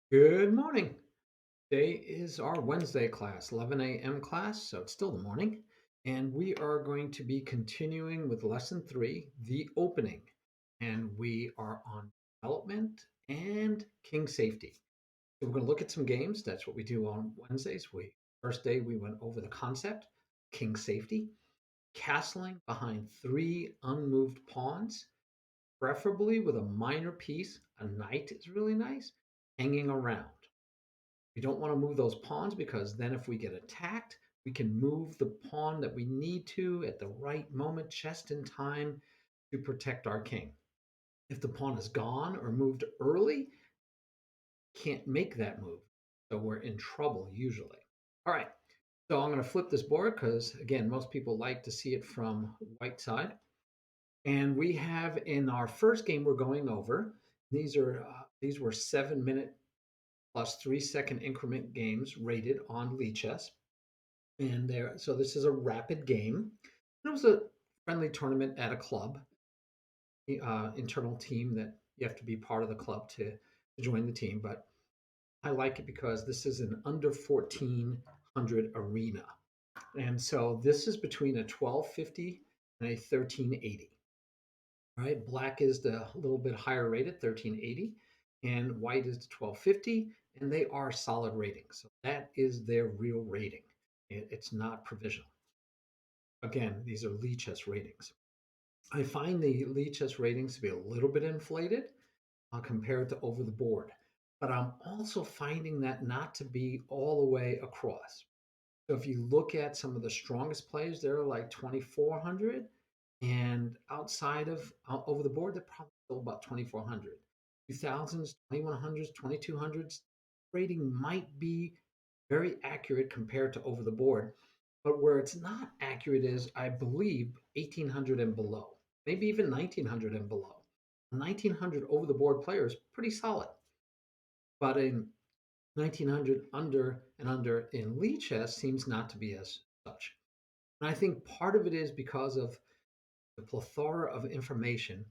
Good morning. Today is our Wednesday class, 11 a.m. class, so it's still the morning. And we are going to be continuing with lesson three, the opening. And we are on development and king safety. So we're going to look at some games. That's what we do on Wednesdays. First day we went over the concept, king safety, castling behind three unmoved pawns, preferably with a minor piece. A knight is really nice, hanging around. We don't want to move those pawns because then if we get attacked, we can move the pawn that we need to at the right moment, just in time to protect our king. If the pawn is gone or moved early, can't make that move. So we're in trouble usually. All right. So I'm going to flip this board because, again, most people like to see it from white side. And we have in our first game we're going over. These were 7 minute plus 3 second increment games rated on Lichess. And there, so this is a rapid game. It was a friendly tournament at a club, internal team that you have to be part of the club to join the team. But I like it because this is an under 1400 arena. And so this is between a 1250 and a 1380. All right, black is the little bit higher rated, 1380, and white is the 1250, and they are solid ratings. So that is their real rating. It's not provisional. Again, these are Lichess ratings. I find the Lichess ratings to be a little bit inflated compared to over the board, but I'm also finding that not to be all the way across. So if you look at some of the strongest players, they're like 2400, and outside of over the board, they're probably still about 2400. 2000s, 2100s, 2200s rating might be very accurate compared to over the board. But where it's not accurate is, I believe, 1800 and below, maybe even 1900 and below. 1900 over the board player is pretty solid. But in 1900 under in Lichess seems not to be as such. And I think part of it is because of the plethora of information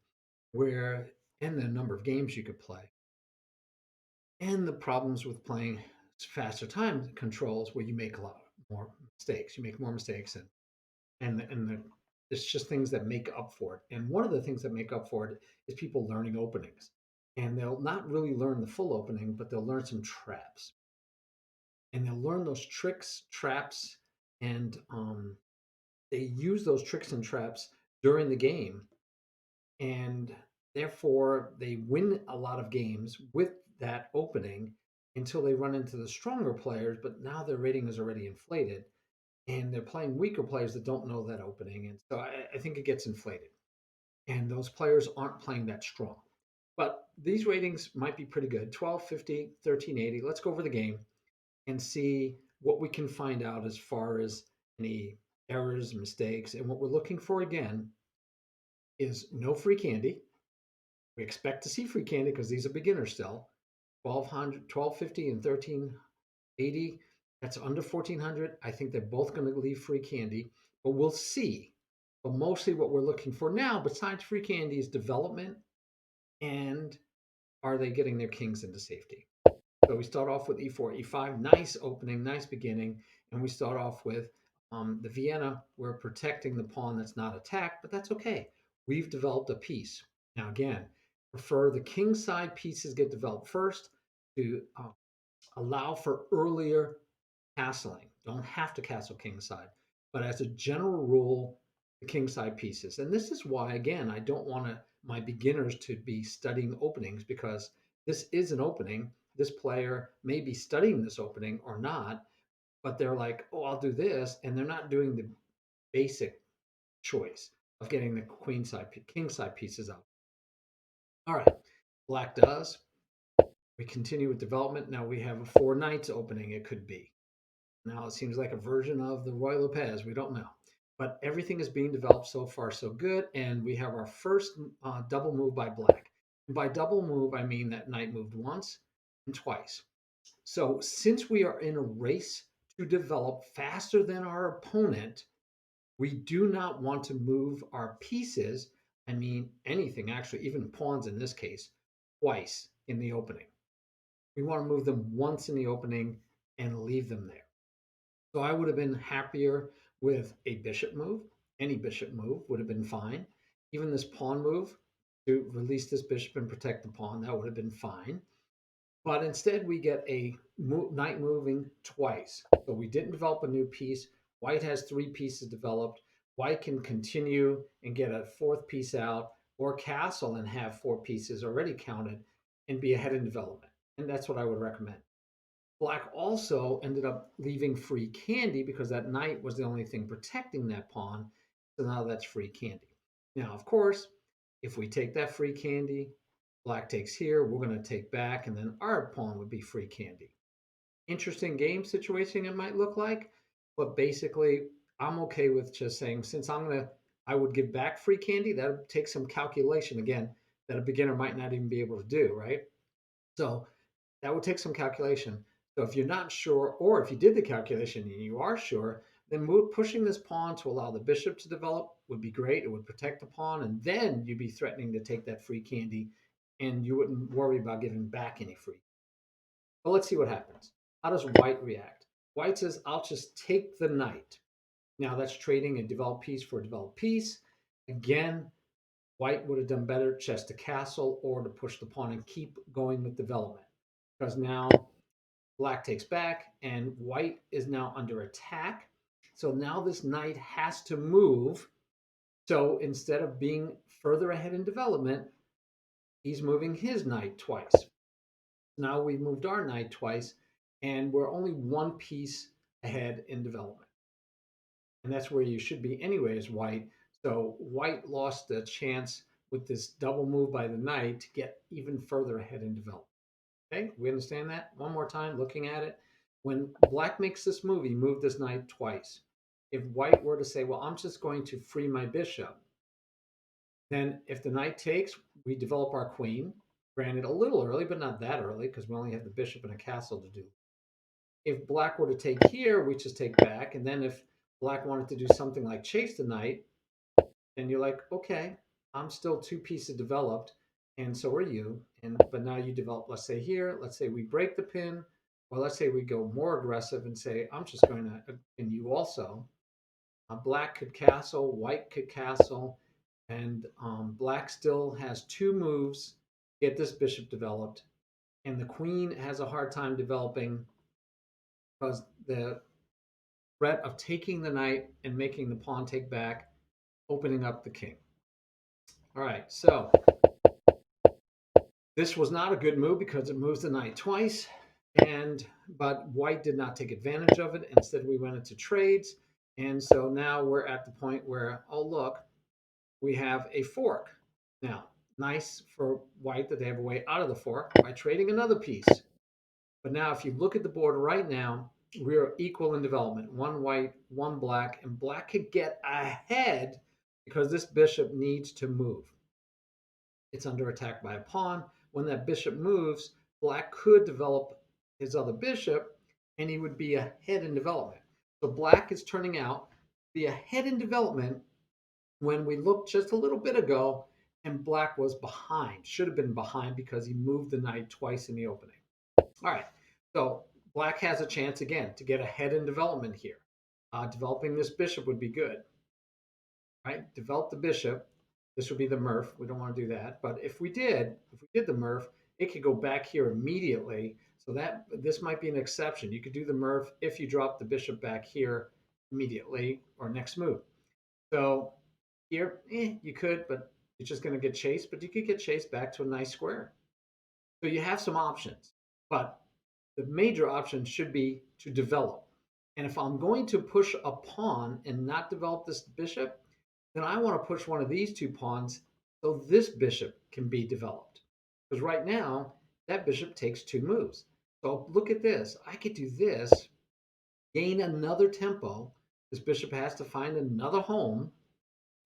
where and the number of games you could play and the problems with playing faster time controls where you make a lot more mistakes. You make more mistakes and it's just things that make up for it. And one of the things that make up for it is people learning openings. And they'll not really learn the full opening, but they'll learn some traps. And they'll learn those tricks, traps, and they use those tricks and traps during the game. And therefore, they win a lot of games with that opening until they run into the stronger players. But now their rating is already inflated and they're playing weaker players that don't know that opening. And so I think it gets inflated. And those players aren't playing that strong. But these ratings might be pretty good 1250, 1380. Let's go over the game and see what we can find out as far as any errors, mistakes. And what we're looking for again is no free candy. We expect to see free candy because these are beginners still. 1200, 1250, and 1380. That's under 1400. I think they're both going to leave free candy, but we'll see. But mostly what we're looking for now, besides free candy, is development and are they getting their kings into safety? So we start off with e4, e5, nice opening, nice beginning. And we start off with the Vienna. We're protecting the pawn that's not attacked, but that's okay. We've developed a piece. Now, again, prefer the king side pieces get developed first to allow for earlier castling. Don't have to castle king side, but as a general rule, the king side pieces. And this is why, again, I don't want my beginners to be studying openings because this is an opening. This player may be studying this opening or not, but they're like, oh, I'll do this. And they're not doing the basic choice of getting the queen side, king side pieces out. All right, black does. We continue with development. Now we have a four knights opening, it could be. Now it seems like a version of the Roy Lopez. We don't know. But everything is being developed so far, so good. And we have our first double move by black. And by double move, I mean that knight moved once and twice. So since we are in a race to develop faster than our opponent, we do not want to move our pieces. I mean, anything, actually, even pawns in this case, twice in the opening. We want to move them once in the opening and leave them there. So I would have been happier with a bishop move. Any bishop move would have been fine. Even this pawn move to release this bishop and protect the pawn, that would have been fine. But instead, we get a knight moving twice. So we didn't develop a new piece. White has 3 pieces developed. White can continue and get a 4th piece out, or castle and have 4 pieces already counted and be ahead in development. And that's what I would recommend. Black also ended up leaving free candy because that knight was the only thing protecting that pawn. So now that's free candy. Now, of course, if we take that free candy, black takes here, we're going to take back, and then our pawn would be free candy. Interesting game situation it might look like, but basically, I'm okay with just saying, since I would give back free candy, that would take some calculation again that a beginner might not even be able to do, right? So that would take some calculation. So if you're not sure, or if you did the calculation and you are sure, then pushing this pawn to allow the bishop to develop would be great. It would protect the pawn, and then you'd be threatening to take that free candy, and you wouldn't worry about giving back any free. But let's see what happens. How does white react? White says, I'll just take the knight. Now that's trading a developed piece for a developed piece. Again, white would have done better chess to castle or to push the pawn and keep going with development, because now black takes back and white is now under attack. So now this knight has to move. So instead of being further ahead in development, he's moving his knight twice. Now we've moved our knight twice, and we're only 1 piece ahead in development. And that's where you should be anyway as white. So white lost the chance with this double move by the knight to get even further ahead in development. Okay, we understand that? One more time, looking at it. When black makes this move, he moved this knight twice. If white were to say, well, I'm just going to free my bishop, then if the knight takes, we develop our queen. Granted, a little early, but not that early, because we only have the bishop and a castle to do. If black were to take here, we just take back. And then if black wanted to do something like chase the knight, then you're like, okay, I'm still 2 pieces developed, and so are you. But now you develop, let's say here, let's say we break the pin, or let's say we go more aggressive and say, I'm just going to, and you also. Black could castle, white could castle, and black still has 2 moves to get this bishop developed, and the queen has a hard time developing because the threat of taking the knight and making the pawn take back, opening up the king. All right, so this was not a good move because it moves the knight twice, but white did not take advantage of it. Instead, we went into trades, and so now we're at the point where, oh look, we have a fork. Now, nice for white that they have a way out of the fork by trading another piece. But now, if you look at the board right now, we are equal in development. 1 white, 1 black, and black could get ahead because this bishop needs to move. It's under attack by a pawn. When that bishop moves, black could develop his other bishop, and he would be ahead in development. So black is turning out to be ahead in development when we looked just a little bit ago, and black was behind. Should have been behind because he moved the knight twice in the opening. All right, so black has a chance again to get ahead in development here. Developing this bishop would be good, right? Develop the bishop. This would be the Murph. We don't want to do that. But if we did the Murph, it could go back here immediately. So that this might be an exception. You could do the Murph if you drop the bishop back here immediately or next move. So here, you could, but it's just going to get chased. But you could get chased back to a nice square. So you have some options. But the major option should be to develop. And if I'm going to push a pawn and not develop this bishop, then I want to push one of these 2 pawns so this bishop can be developed. Because right now, that bishop takes 2 moves. So look at this. I could do this, gain another tempo. This bishop has to find another home.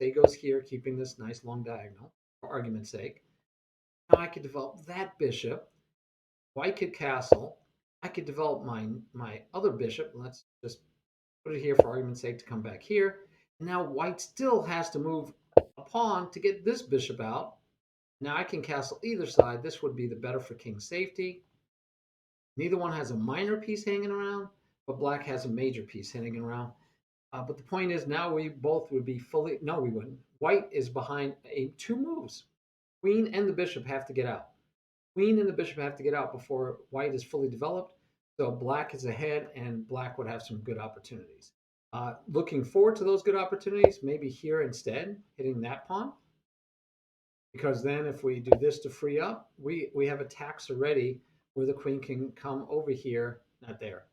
Say goes here, keeping this nice long diagonal, for argument's sake. Now I could develop that bishop. White could castle. I could develop my other bishop. Let's just put it here for argument's sake to come back here. And now white still has to move a pawn to get this bishop out. Now I can castle either side. This would be the better for king safety. Neither one has a minor piece hanging around, but black has a major piece hanging around. But the point is now we both would be fully, no, we wouldn't. White is behind two moves. Queen and the bishop have to get out. Queen and the bishop have to get out before white is fully developed. So black is ahead, and black would have some good opportunities. Looking forward to those good opportunities, maybe here instead, hitting that pawn. Because then if we do this to free up, we have attacks already where the queen can come over here, not there,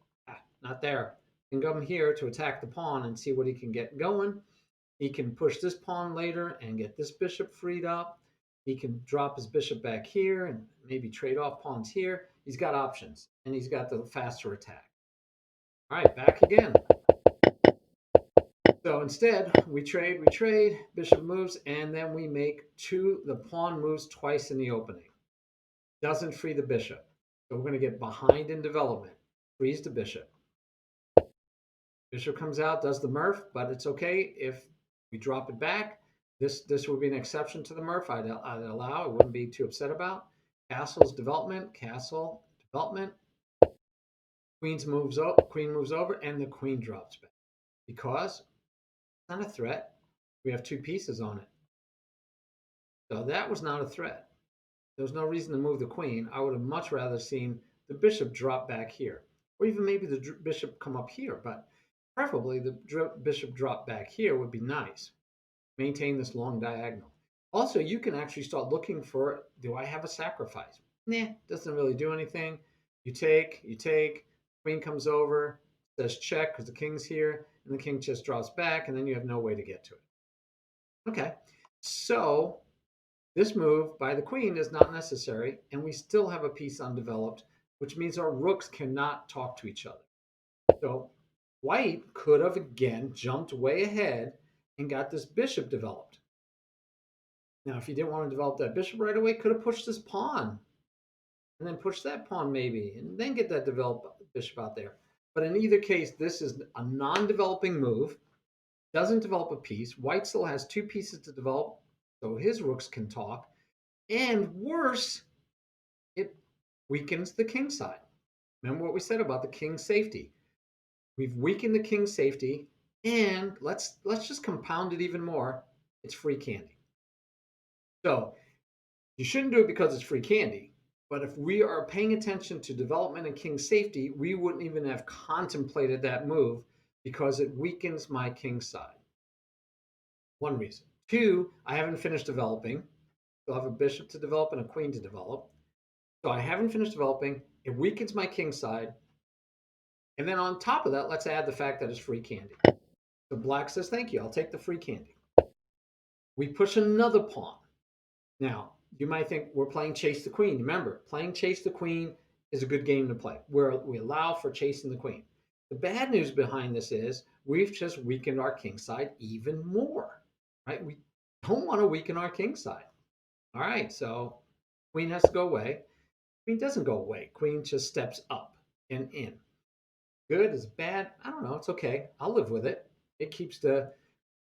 not there, can come here to attack the pawn and see what he can get going. He can push this pawn later and get this bishop freed up. He can drop his bishop back here and maybe trade off pawns here. He's got options, and he's got the faster attack. All right, back again. So instead, we trade, bishop moves, and then we make the pawn moves twice in the opening. Doesn't free the bishop. So we're going to get behind in development. Frees the bishop. Bishop comes out, does the Murph, but it's okay if we drop it back. This would be an exception to the Murph. I'd allow. I wouldn't be too upset about. Castle's development. Castle development. Queen moves over, and the queen drops back because it's not a threat. We have two pieces on it, so that was not a threat. There was no reason to move the queen. I would have much rather seen the bishop drop back here, or even maybe the bishop come up here, but preferably the bishop drop back here would be nice. Maintain this long diagonal. Also, you can actually start looking for, do I have a sacrifice? Nah, doesn't really do anything. You take, queen comes over, says check because the king's here, and the king just draws back, and then you have no way to get to it. Okay, so this move by the queen is not necessary, and we still have a piece undeveloped, which means our rooks cannot talk to each other. So white could have again jumped way ahead and got this bishop developed. Now, if he didn't want to develop that bishop right away, could have pushed this pawn and then push that pawn maybe, and then get that developed bishop out there. But in either case, this is a non-developing move, doesn't develop a piece. White still has two pieces to develop, so his rooks can talk. And worse, it weakens the king side. Remember what we said about the king's safety. We've weakened the king's safety, and let's just compound it even more. It's free candy. So you shouldn't do it because it's free candy. But if we are paying attention to development and king safety, we wouldn't even have contemplated that move because it weakens my king side. One reason. Two, I haven't finished developing. So I have a bishop to develop and a queen to develop. So I haven't finished developing. It weakens my king side. And then on top of that, let's add the fact that it's free candy. So black says, thank you, I'll take the free candy. We push another pawn. Now, you might think we're playing chase the queen. Remember, playing chase the queen is a good game to play, where we allow for chasing the queen. The bad news behind this is we've just weakened our king side even more, right? We don't want to weaken our king side. All right, so queen has to go away. Queen doesn't go away. Queen just steps up and in. Good, is it bad? I don't know. It's okay. I'll live with it. It keeps the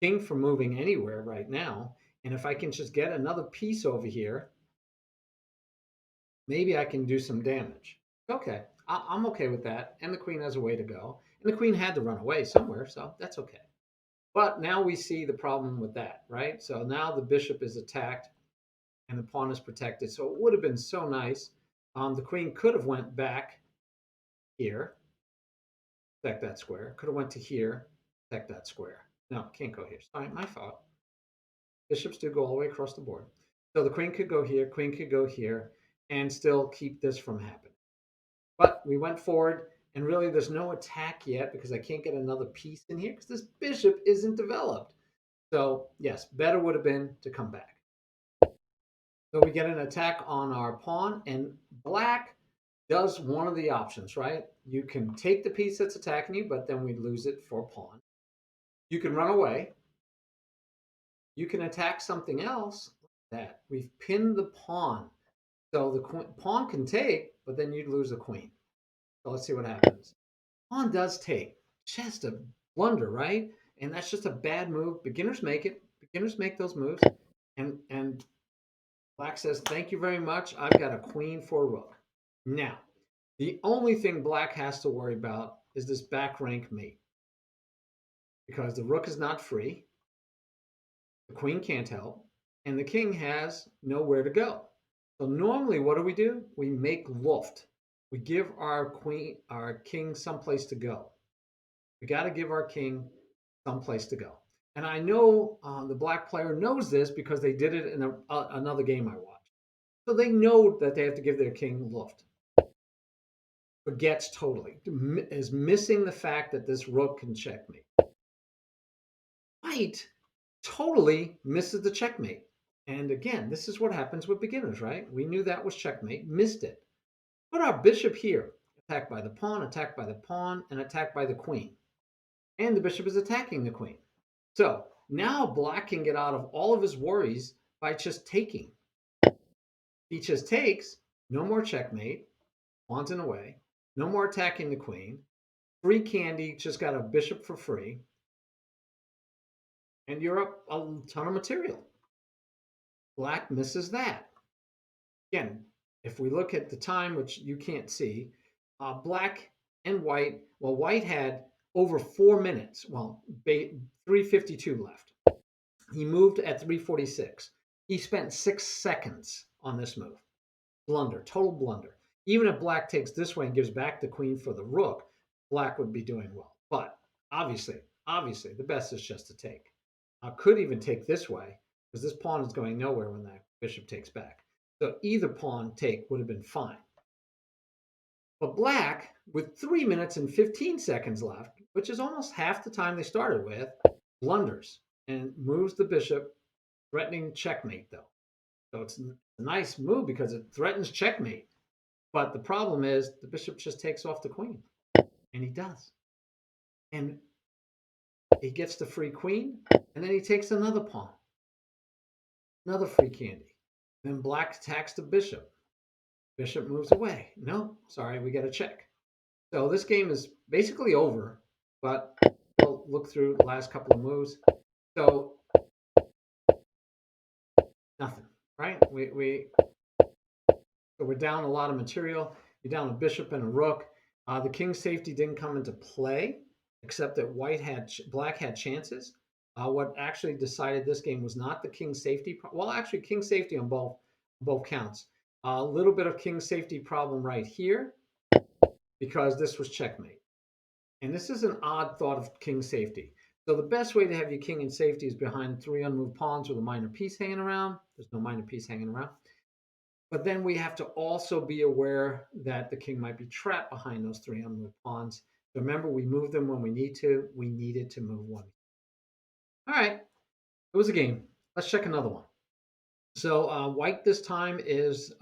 king from moving anywhere right now. And if I can just get another piece over here, maybe I can do some damage. Okay, I'm okay with that. And the queen has a way to go. And the queen had to run away somewhere, so that's okay. But now we see the problem with that, right? So now the bishop is attacked and the pawn is protected. So it would have been so nice. The queen could have went back here, protect that square. Could have went to here, protect that square. No, can't go here. Sorry, my fault. Bishops do go all the way across the board. So the queen could go here, and still keep this from happening. But we went forward, and really there's no attack yet because I can't get another piece in here because this bishop isn't developed. So yes, better would have been to come back. So we get an attack on our pawn, and black does one of the options, right? You can take the piece that's attacking you, but then we lose it for a pawn. You can run away. You can attack something else. That we've pinned the pawn. So the pawn can take, but then you'd lose the queen. So let's see what happens. Pawn does take. Just a blunder, right? And that's just a bad move. Beginners make it. Beginners make those moves. And black says, thank you very much. I've got a queen for a rook. Now, The only thing black has to worry about is this back rank mate because the rook is not free, the queen can't help, and the king has nowhere to go. So normally what do? We make luft. We give our king someplace to go. We got to give our king someplace to go. And I know the black player knows this because they did it in another game I watched. So they know that they have to give their king luft. Forgets totally, is missing the fact that this rook can checkmate. White totally misses the checkmate. And again, this is what happens with beginners, right? We knew that was checkmate, missed it. Put our bishop here, attacked by the pawn, and attacked by the queen. And the bishop is attacking the queen. So now black can get out of all of his worries by just taking. He just takes, no more checkmate, pawns in a way, no more attacking the queen, free candy, just got a bishop for free, and you're up a ton of material. Black misses that. Again, if we look at the time, which you can't see, black and white, well, white had over 4 minutes, well, 3:52 left. He moved at 3:46. He spent 6 seconds on this move. Blunder, total blunder. Even if black takes this way and gives back the queen for the rook, black would be doing well. But obviously, the best is just to take. I could even take this way because this pawn is going nowhere when that bishop takes back. So either pawn take would have been fine. But black, with 3 minutes and 15 seconds left, which is almost half the time they started with, blunders and moves the bishop, threatening checkmate, though. So it's a nice move because it threatens checkmate. But the problem is the bishop just takes off the queen, and he does. And he gets the free queen, and then he takes another pawn, another free candy. Then black attacks the bishop. Bishop moves away. No, sorry, we got a check. So this game is basically over, but we'll look through the last couple of moves. So nothing, right? So we're down a lot of material. You're down a bishop and a rook. The king's safety didn't come into play, except that black had chances. What actually decided this game was not the king's safety. Well, actually, king's safety on both counts. A little bit of king's safety problem right here because this was checkmate. And this is an odd thought of king safety. So the best way to have your king in safety is behind 3 unmoved pawns with a minor piece hanging around. There's no minor piece hanging around. But then we have to also be aware that the king might be trapped behind those 3 unmoved pawns. So remember, we move them when we need to. We needed to move one. All right, it was a game. Let's check another one. So white this time is,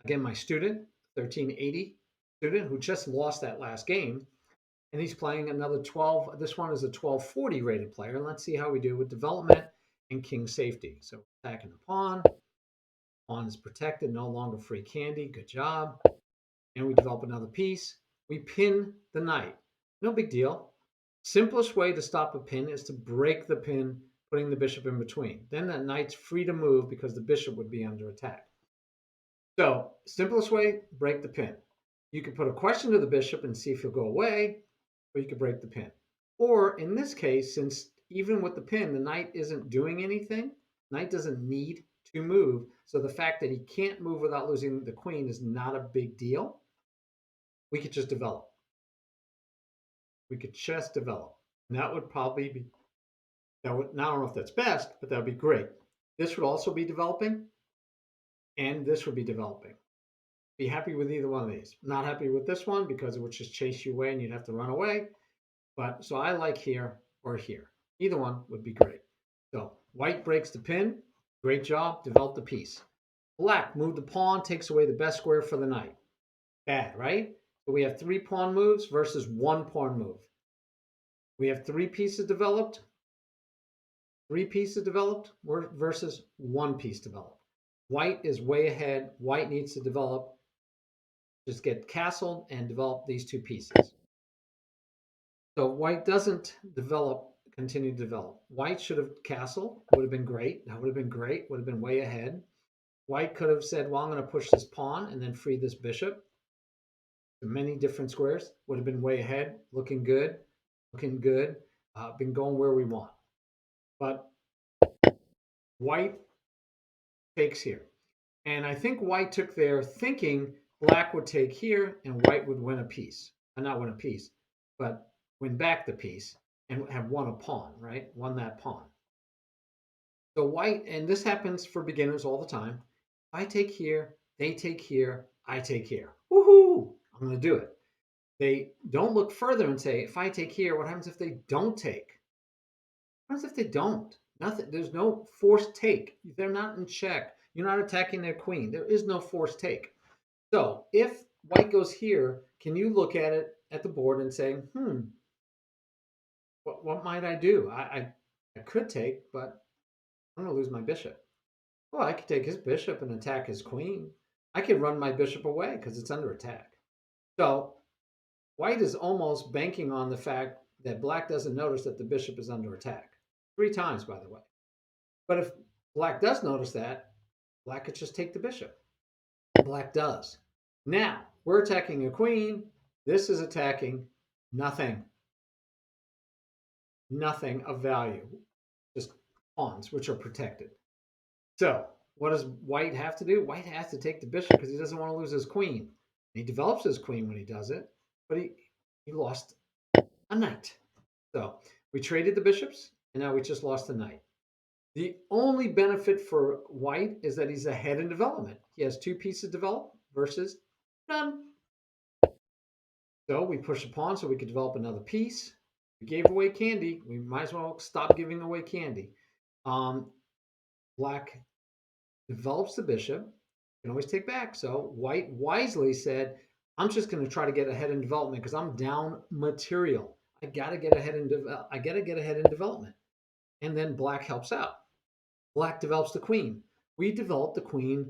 again, my student, 1380 student, who just lost that last game. And he's playing another 12. This one is a 1240 rated player. And let's see how we do with development and king safety. So attacking the pawn. Pawn is protected, no longer free candy. Good job. And we develop another piece. We pin the knight. No big deal. Simplest way to stop a pin is to break the pin, putting the bishop in between. Then that knight's free to move because the bishop would be under attack. So simplest way, break the pin. You can put a question to the bishop and see if he'll go away, or you could break the pin. Or in this case, since even with the pin, the knight isn't doing anything, knight doesn't need to move. So the fact that he can't move without losing the queen is not a big deal. We could just develop. We could just develop. And that would probably be, I don't know if that's best, but that would be great. This would also be developing, and this would be developing. Be happy with either one of these. Not happy with this one because it would just chase you away and you'd have to run away. But so I like here or here. Either one would be great. So white breaks the pin. Great job. Develop the piece. Black moved the pawn, takes away the best square for the knight. Bad, right? So we have 3 pawn moves versus 1 pawn move. We have 3 pieces developed. 3 pieces developed versus 1 piece developed. White is way ahead. White needs to develop. Just get castled and develop these 2 pieces. So white doesn't continue to develop. White should have castled, would have been great. That would have been great, would have been way ahead. White could have said, well, I'm going to push this pawn and then free this bishop. many different squares. Would have been way ahead, looking good, been going where we want. But white takes here. And I think white took there thinking black would take here and white would win a piece. Not win a piece, but win back the piece and have won a pawn, right? Won that pawn. So white, and this happens for beginners all the time. I take here, they take here, I take here. Woohoo! I'm going to do it. They don't look further and say, if I take here, what happens if they don't take? What happens if they don't? Nothing. There's no forced take. They're not in check. You're not attacking their queen. There is no forced take. So if white goes here, can you look at it at the board and say, what might I do? I could take, but I'm going to lose my bishop. Well, I could take his bishop and attack his queen. I could run my bishop away because it's under attack. So white is almost banking on the fact that black doesn't notice that the bishop is under attack. 3 times, by the way. But if black does notice that, black could just take the bishop. Black does. Now, we're attacking a queen. This is attacking nothing. Nothing of value. Just pawns, which are protected. So, what does white have to do? White has to take the bishop because he doesn't want to lose his queen. He develops his queen when he does it, but he lost a knight. So, we traded the bishops, and now we just lost a knight. The only benefit for white is that he's ahead in development. He has 2 pieces developed versus none. So we push a pawn so we could develop another piece. We gave away candy. We might as well stop giving away candy. Black develops the bishop. Can always take back. So white wisely said, I'm just going to try to get ahead in development because I'm down material. I got to get ahead in development. And then black helps out. Black develops the queen. We develop the queen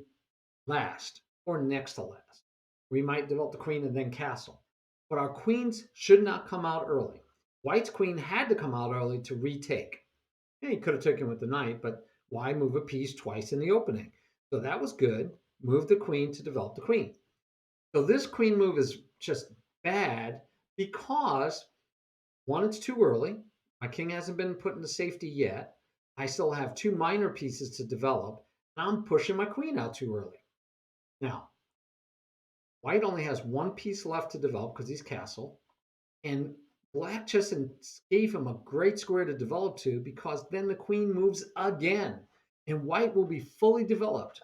last or next to last. We might develop the queen and then castle. But our queens should not come out early. White's queen had to come out early to retake. Yeah, he could have taken with the knight, but why move a piece twice in the opening? So that was good. Move the queen to develop the queen. So this queen move is just bad because, one, it's too early. My king hasn't been put into safety yet. I still have 2 minor pieces to develop. And I'm pushing my queen out too early. Now, white only has 1 piece left to develop because he's castle. And black just gave him a great square to develop to because then the queen moves again. And white will be fully developed.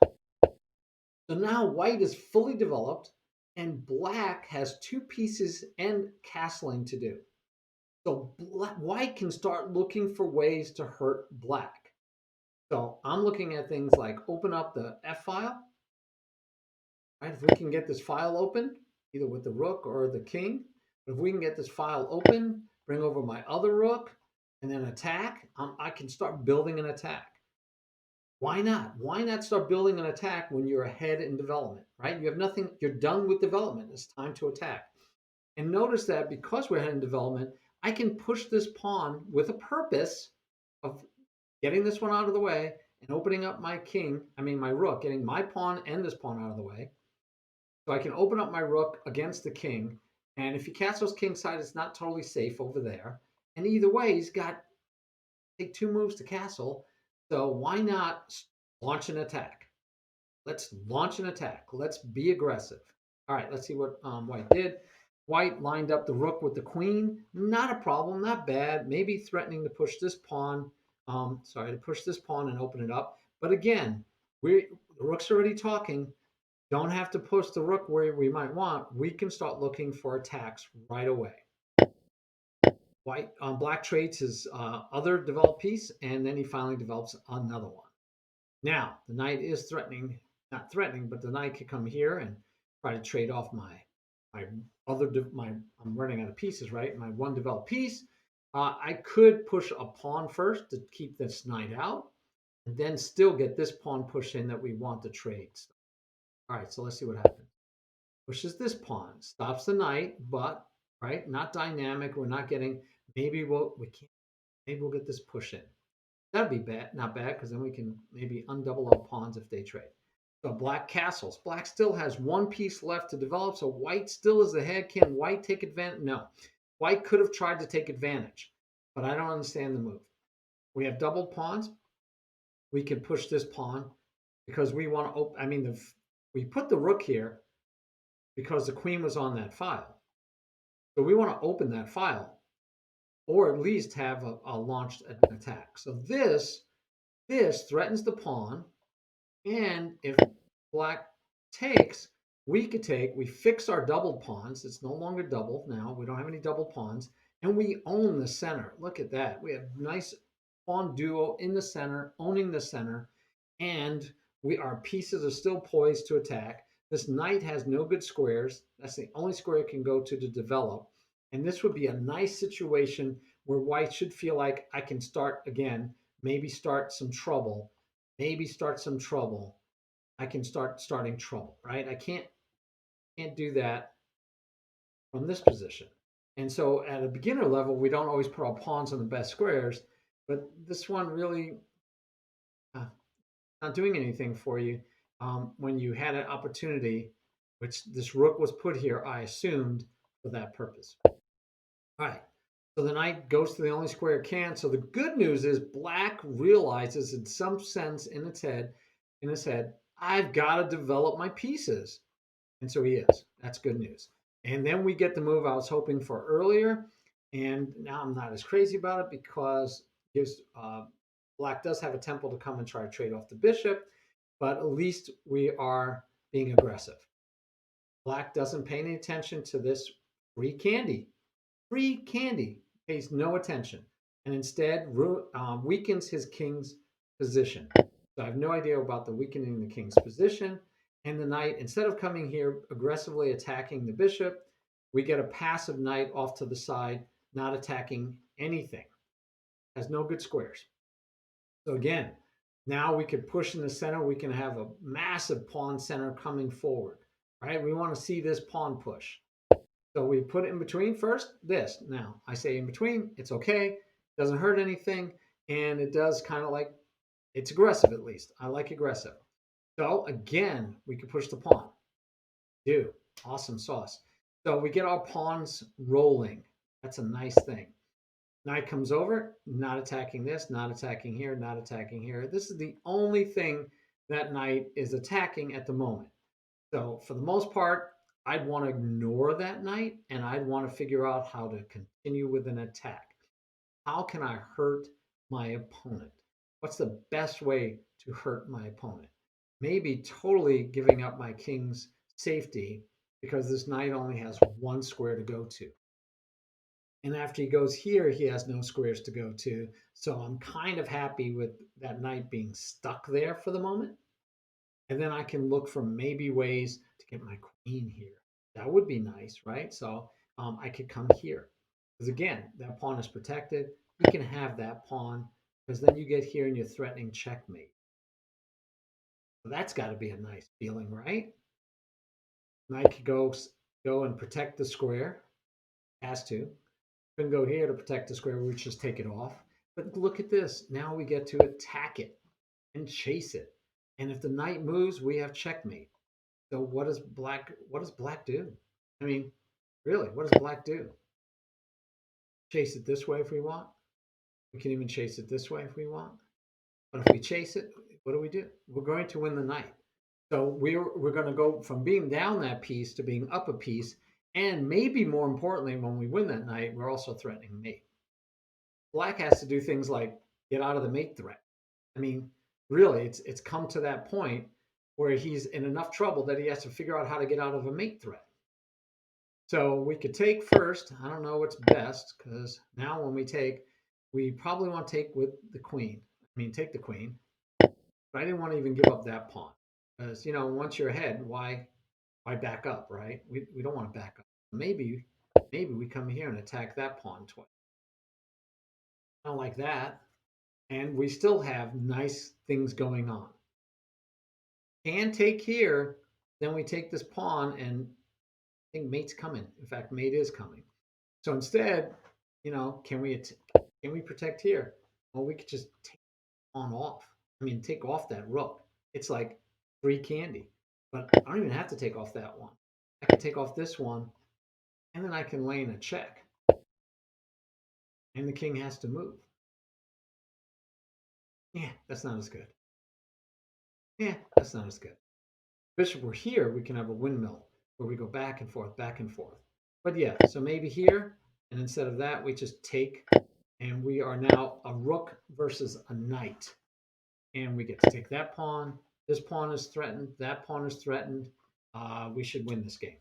So now white is fully developed and black has 2 pieces and castling to do. So white can start looking for ways to hurt black. So I'm looking at things like open up the F file. Right? If we can get this file open, either with the rook or the king, but if we can get this file open, bring over my other rook, and then attack, I can start building an attack. Why not? Why not start building an attack when you're ahead in development, right? You have nothing, you're done with development. It's time to attack. And notice that because we're ahead in development, I can push this pawn with a purpose of getting this one out of the way and opening up my my rook, getting my pawn and this pawn out of the way. So I can open up my rook against the king. And if he castles king side, it's not totally safe over there. And either way, he's got take 2 moves to castle. So why not launch an attack? Let's launch an attack. Let's be aggressive. All right, let's see what white did. White lined up the rook with the queen. Not a problem, not bad. Maybe threatening to push this pawn. To push this pawn and open it up. But again, the rook's already talking. Don't have to push the rook where we might want. We can start looking for attacks right away. Black trades his other developed piece, and then he finally develops another one. Now, the knight is threatening, not threatening, but the knight could come here and try to trade off I'm running out of pieces, right? My 1 developed piece. I could push a pawn first to keep this knight out, and then still get this pawn push in that we want to trade. All right, so let's see what happens. Pushes this pawn, stops the knight, but right, not dynamic. We're not getting. Maybe we can't. Maybe we'll get this push in. That'd be bad, not bad, because then we can maybe undouble our pawns if they trade. So black castles. Black still has one piece left to develop, so white still is ahead. Can white take advantage? No. White could have tried to take advantage, but I don't understand the move. We have doubled pawns. We can push this pawn because we want to open. I mean, we put the rook here because the queen was on that file. So we want to open that file or at least have a launched attack. So this threatens the pawn. And if black takes, we could take, we fix our doubled pawns. It's no longer doubled now. We don't have any double pawns. And we own the center. Look at that. We have nice pawn duo in the center, owning the center. And our pieces are still poised to attack. This knight has no good squares. That's the only square it can go to develop. And this would be a nice situation where white should feel like I can start again, maybe start some trouble, I can starting trouble, right? I can't do that from this position. And so at a beginner level, we don't always put our pawns on the best squares, but this one really not doing anything for you when you had an opportunity, which this rook was put here, I assumed, for that purpose. All right. So the knight goes to the only square it can. So the good news is black realizes in some sense in his head, I've got to develop my pieces. And so he is. That's good news. And then we get the move I was hoping for earlier. And now I'm not as crazy about it because gives black does have a temple to come and try to trade off the bishop, but at least we are being aggressive. Black doesn't pay any attention to this free candy. Free candy pays no attention and instead weakens his king's position. So I have no idea about the weakening the king's position. And the knight, instead of coming here aggressively attacking the bishop, we get a passive knight off to the side, not attacking anything. Has no good squares. So again, now we could push in the center. We can have a massive pawn center coming forward, right? We want to see this pawn push. So we put it in between first, this. Now, I say in between, it's okay. Doesn't hurt anything. And it does kind of like, it's aggressive at least. I like aggressive. So again, we can push the pawn. Do. Awesome sauce. So we get our pawns rolling. That's a nice thing. Knight comes over, not attacking this, not attacking here, not attacking here. This is the only thing that knight is attacking at the moment. So for the most part, I'd want to ignore that knight and I'd want to figure out how to continue with an attack. How can I hurt my opponent? What's the best way to hurt my opponent? Maybe totally giving up my king's safety because this knight only has one square to go to. And after he goes here, he has no squares to go to. So I'm kind of happy with that knight being stuck there for the moment. And then I can look for maybe ways to get my queen here. That would be nice, right? So I could come here. Because again, that pawn is protected. You can have that pawn because then you get here and you're threatening checkmate. So that's got to be a nice feeling, right? Knight could go and protect the square. Has to. Couldn't go here to protect the square. We just take it off. But look at this. Now we get to attack it and chase it. And if the knight moves, we have checkmate. So what does black do? I mean, really, what does black do? Chase it this way if we want. We can even chase it this way if we want. But if we chase it, what do? We're going to win the knight. So we're going to go from being down that piece to being up a piece. And maybe more importantly, when we win that knight, we're also threatening mate. Black has to do things like get out of the mate threat. I mean, really, it's come to that point where he's in enough trouble that he has to figure out how to get out of a mate threat. So we could take first. I don't know what's best because now when we take, we probably want to take with the queen. I mean, take the queen. But I didn't want to even give up that pawn because, once you're ahead, why back up, right? We don't want to back up. Maybe we come here and attack that pawn twice. I don't like that. And we still have nice things going on. Can take here, then we take this pawn and I think mate's coming. In fact, mate is coming. So instead, can we protect here? Well, we could just take on off. I mean, take off that rook. It's like free candy. But I don't even have to take off that one. I can take off this one, and then I can lay in a check. And the king has to move. Yeah, that's not as good. Yeah, that's not as good. Bishop were here, we can have a windmill where we go back and forth, back and forth. But yeah, so maybe here, and instead of that, we just take, and we are now a rook versus a knight. And we get to take that pawn. This pawn is threatened. That pawn is threatened. We should win this game.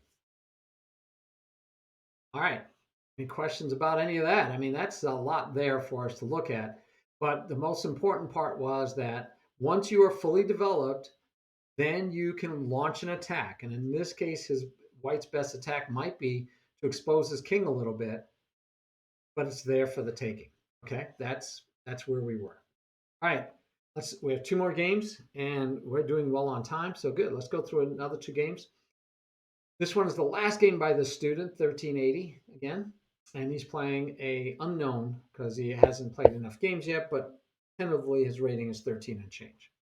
All right. Any questions about any of that? I mean, that's a lot there for us to look at. But the most important part was that once you are fully developed, then you can launch an attack. And in this case, his white's best attack might be to expose his king a little bit, but it's there for the taking. Okay, that's where we were. All right, we have two more games, and we're doing well on time, so good. Let's go through another two games. This one is the last game by the student, 1380 again, and he's playing a unknown because he hasn't played enough games yet, but tentatively his rating is 13 and change.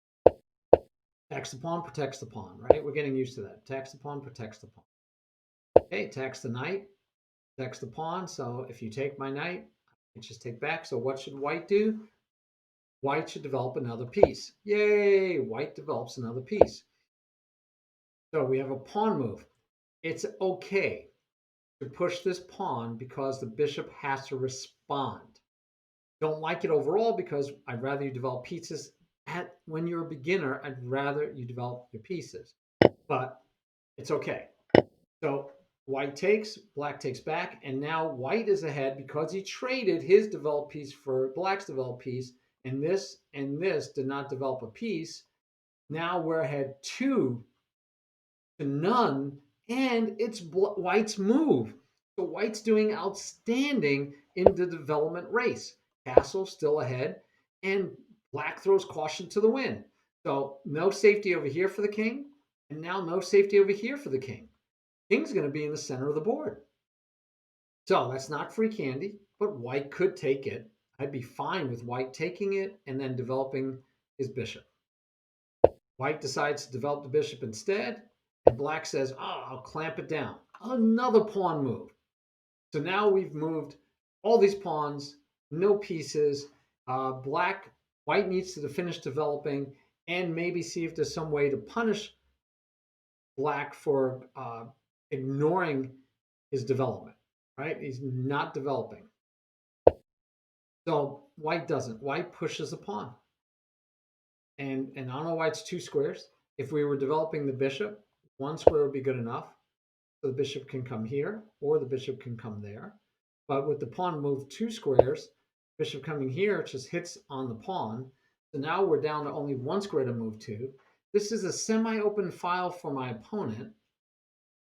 Tax the pawn, protects the pawn, right? We're getting used to that. Tax the pawn, protects the pawn. Okay, tax the knight, protects the pawn. So if you take my knight, I can just take back. So what should white do? White should develop another piece. Yay, white develops another piece. So we have a pawn move. It's okay to push this pawn because the bishop has to respond. Don't like it overall because I'd rather you develop pieces. When you're a beginner, I'd rather you develop your pieces. But it's okay. So white takes, black takes back, and now white is ahead because he traded his developed piece for black's developed piece, and this did not develop a piece. Now we're ahead 2-0, and it's white's move. So white's doing outstanding in the development race. Castle still ahead, and black throws caution to the wind. So no safety over here for the king, and now no safety over here for the king. King's going to be in the center of the board. So that's not free candy, but white could take it. I'd be fine with white taking it and then developing his bishop. White decides to develop the bishop instead, and black says, oh, I'll clamp it down. Another pawn move. So now we've moved all these pawns, no pieces. White needs to finish developing and maybe see if there's some way to punish black for ignoring his development, right? He's not developing. So white doesn't. White pushes a pawn. And I don't know why it's two squares. If we were developing the bishop, one square would be good enough. So the bishop can come here or the bishop can come there. But with the pawn moved two squares, bishop coming here, it just hits on the pawn. So now we're down to only one square to move to. This is a semi-open file for my opponent.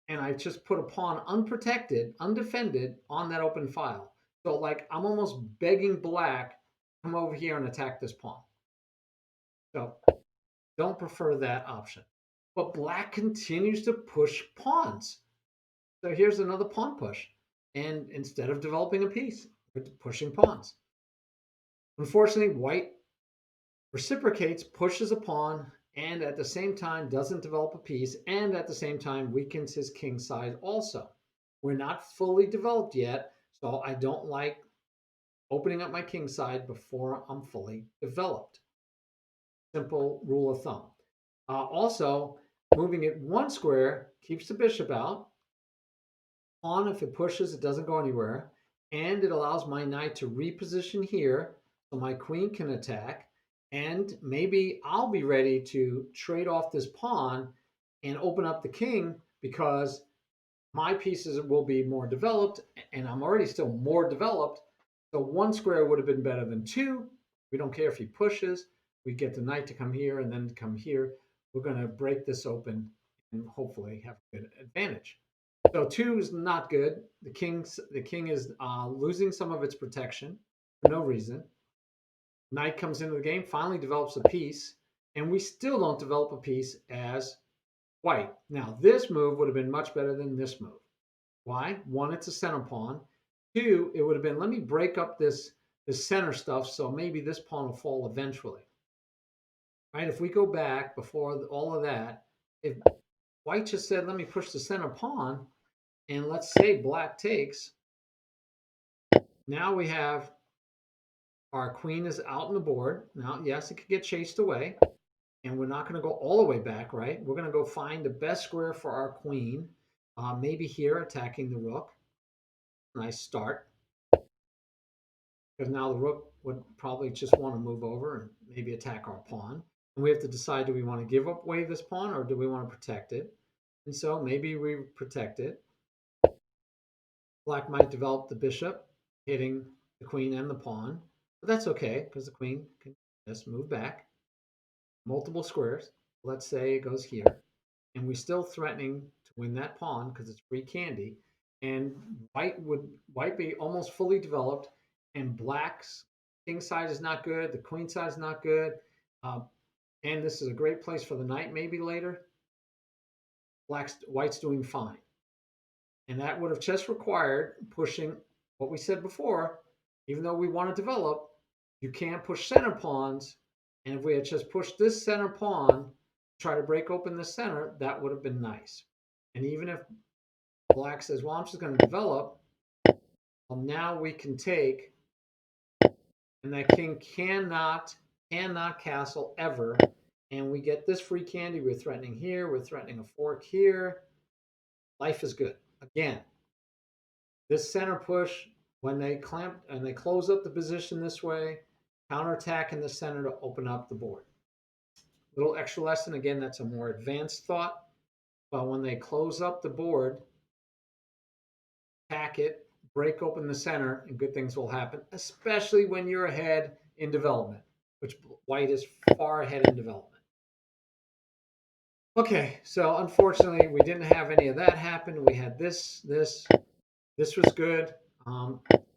And I just put a pawn unprotected, undefended on that open file. So like I'm almost begging black, come over here and attack this pawn. So don't prefer that option. But black continues to push pawns. So here's another pawn push. And instead of developing a piece, we're pushing pawns. Unfortunately, white reciprocates, pushes a pawn, and at the same time doesn't develop a piece, and at the same time weakens his king side also. We're not fully developed yet, so I don't like opening up my king side before I'm fully developed. Simple rule of thumb. Also, moving it one square keeps the bishop out. Pawn, if it pushes, it doesn't go anywhere. And it allows my knight to reposition here so my queen can attack. And maybe I'll be ready to trade off this pawn and open up the king because my pieces will be more developed and I'm already still more developed. So one square would have been better than two. We don't care if he pushes. We get the knight to come here and then come here. We're going to break this open and hopefully have a good advantage. So two is not good. The king is losing some of its protection for no reason. Knight comes into the game, finally develops a piece, and we still don't develop a piece as white. Now, this move would have been much better than this move. Why? One, it's a center pawn. Two, it would have been, let me break up this center stuff so maybe this pawn will fall eventually. right? If we go back before all of that, if white just said, let me push the center pawn, and let's say black takes, now we have our queen is out on the board. Now, yes, it could get chased away, and we're not going to go all the way back, right? We're going to go find the best square for our queen, maybe here attacking the rook. Nice start, because now the rook would probably just want to move over and maybe attack our pawn. And we have to decide, do we want to give away this pawn or do we want to protect it? And so maybe we protect it. Black might develop the bishop, hitting the queen and the pawn, but that's okay because the queen can just move back multiple squares. Let's say it goes here, and we're still threatening to win that pawn because it's free candy. And white be almost fully developed, and black's king side is not good, the queen side is not good, and this is a great place for the knight maybe later. White's doing fine. And that would have just required pushing what we said before. Even though we want to develop, you can't push center pawns. And if we had just pushed this center pawn, try to break open the center, that would have been nice. And even if black says, well, I'm just going to develop, well, now we can take, and that king cannot castle ever. And we get this free candy. We're threatening here. We're threatening a fork here. Life is good. Again, this center push, when they clamp and they close up the position this way, counterattack in the center to open up the board. Little extra lesson, again, that's a more advanced thought. But when they close up the board, attack it, break open the center, and good things will happen, especially when you're ahead in development, which white is far ahead in development. Okay, so unfortunately, we didn't have any of that happen. We had this was good.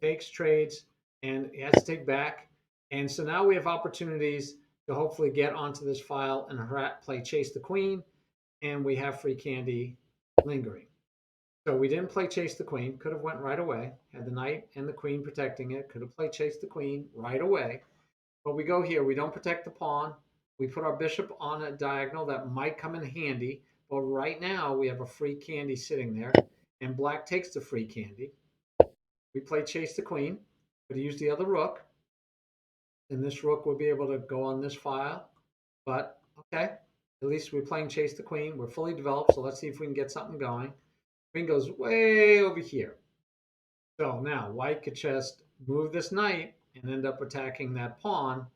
Takes trades, and he has to take back. And so now we have opportunities to hopefully get onto this file and play Chase the Queen, and we have free candy lingering. So we didn't play Chase the Queen. Could have went right away. Had the knight and the queen protecting it. Could have played Chase the Queen right away. But we go here. We don't protect the pawn. We put our bishop on a diagonal that might come in handy. But right now we have a free candy sitting there, and black takes the free candy. We play Chase the Queen. Could use the other rook. And this rook would be able to go on this file. But okay, at least we're playing Chase the Queen. We're fully developed, so let's see if we can get something going. Queen goes way over here. So now white could just move this knight and end up attacking that pawn.